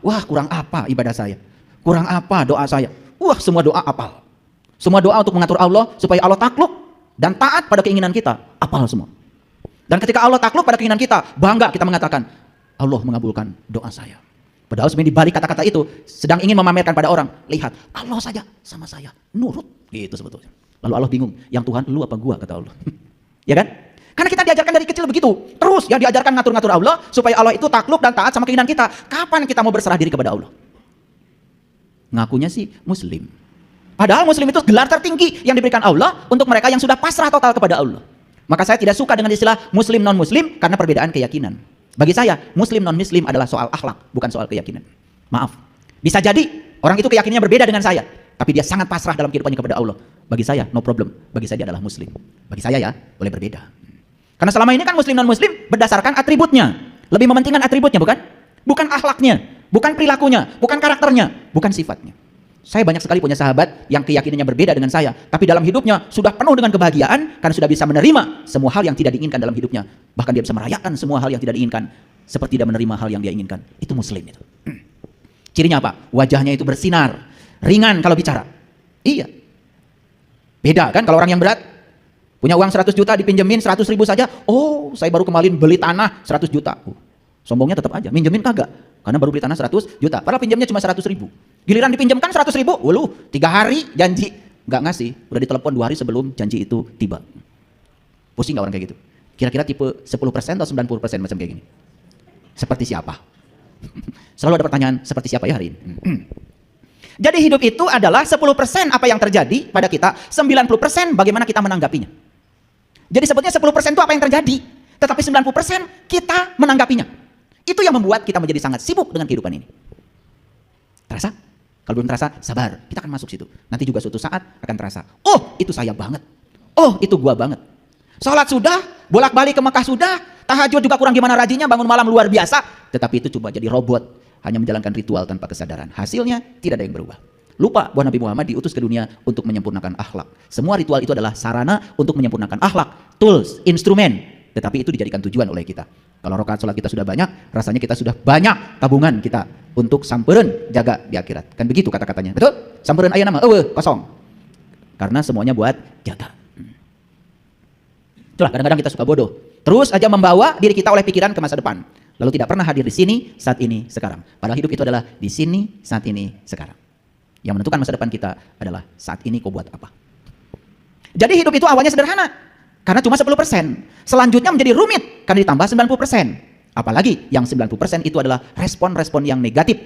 Wah, kurang apa ibadah saya? Kurang apa doa saya? Wah, semua doa apal. Semua doa untuk mengatur Allah supaya Allah takluk dan taat pada keinginan kita, apal semua. Dan ketika Allah takluk pada keinginan kita, bangga kita mengatakan, Allah mengabulkan doa saya. Padahal sebenarnya di balik kata-kata itu sedang ingin memamerkan pada orang, lihat Allah saja sama saya nurut, gitu sebetulnya. Lalu Allah bingung, yang Tuhan lu apa gua, kata Allah. Ya kan? Karena kita diajarkan dari kecil begitu. Terus ya diajarkan ngatur-ngatur Allah supaya Allah itu takluk dan taat sama keinginan kita. Kapan kita mau berserah diri kepada Allah? Ngakunya sih muslim. Padahal muslim itu gelar tertinggi yang diberikan Allah untuk mereka yang sudah pasrah total kepada Allah. Maka saya tidak suka dengan istilah muslim non-muslim karena perbedaan keyakinan. Bagi saya, muslim non-muslim adalah soal akhlak, bukan soal keyakinan. Maaf. Bisa jadi orang itu keyakinannya berbeda dengan saya, tapi dia sangat pasrah dalam kehidupannya kepada Allah. Bagi saya, no problem. Bagi saya dia adalah muslim. Bagi saya ya, boleh berbeda. Karena selama ini kan muslim non-muslim berdasarkan atributnya. Lebih mementingkan atributnya, bukan? Bukan akhlaknya, bukan perilakunya, bukan karakternya, bukan sifatnya. Saya banyak sekali punya sahabat yang keyakinannya berbeda dengan saya, tapi dalam hidupnya sudah penuh dengan kebahagiaan karena sudah bisa menerima semua hal yang tidak diinginkan dalam hidupnya. Bahkan dia bisa merayakan semua hal yang tidak diinginkan seperti tidak menerima hal yang dia inginkan. Itu muslim itu. Cirinya apa? Wajahnya itu bersinar, ringan kalau bicara. Iya. Beda kan kalau orang yang berat, punya uang 100 juta dipinjemin 100 ribu saja, oh saya baru kemarin beli tanah 100 juta. Sombongnya tetap aja, minjemin kagak. Karena baru beli tanah 100 juta, padahal pinjamnya cuma 100 ribu. Giliran dipinjamkan 100 ribu, 3 hari janji, nggak ngasih, udah ditelepon 2 hari sebelum janji itu tiba. Pusing nggak orang kayak gitu? Kira-kira tipe 10% atau 90% macam kayak gini? Seperti siapa? Selalu ada pertanyaan, seperti siapa ya hari ini? Jadi hidup itu adalah 10% apa yang terjadi pada kita, 90% bagaimana kita menanggapinya. Jadi sebetulnya 10% itu apa yang terjadi, tetapi 90% kita menanggapinya. Itu yang membuat kita menjadi sangat sibuk dengan kehidupan ini. Terasa? Kalau belum terasa, sabar. Kita akan masuk situ. Nanti juga suatu saat akan terasa. Oh, itu saya banget. Oh, itu gua banget. Sholat sudah, bolak-balik ke Mekah sudah, tahajud juga kurang gimana rajinnya, bangun malam luar biasa. Tetapi itu coba jadi robot, hanya menjalankan ritual tanpa kesadaran. Hasilnya tidak ada yang berubah. Lupa bahwa Nabi Muhammad diutus ke dunia untuk menyempurnakan akhlak. Semua ritual itu adalah sarana untuk menyempurnakan akhlak, tools, instrumen. Tetapi itu dijadikan tujuan oleh kita. Kalau rakaat sholat kita sudah banyak, rasanya kita sudah banyak tabungan kita untuk sampereun jaga di akhirat. Kan begitu kata-katanya. Betul? Sampereun aya nama, kosong. Karena semuanya buat jaga. Itulah kadang-kadang kita suka bodoh. Terus aja membawa diri kita oleh pikiran ke masa depan. Lalu tidak pernah hadir di sini, saat ini, sekarang. Padahal hidup itu adalah di sini, saat ini, sekarang. Yang menentukan masa depan kita adalah saat ini kau buat apa. Jadi hidup itu awalnya sederhana. Karena cuma 10%. Selanjutnya menjadi rumit karena ditambah 90%. Apalagi yang 90% itu adalah respon-respon yang negatif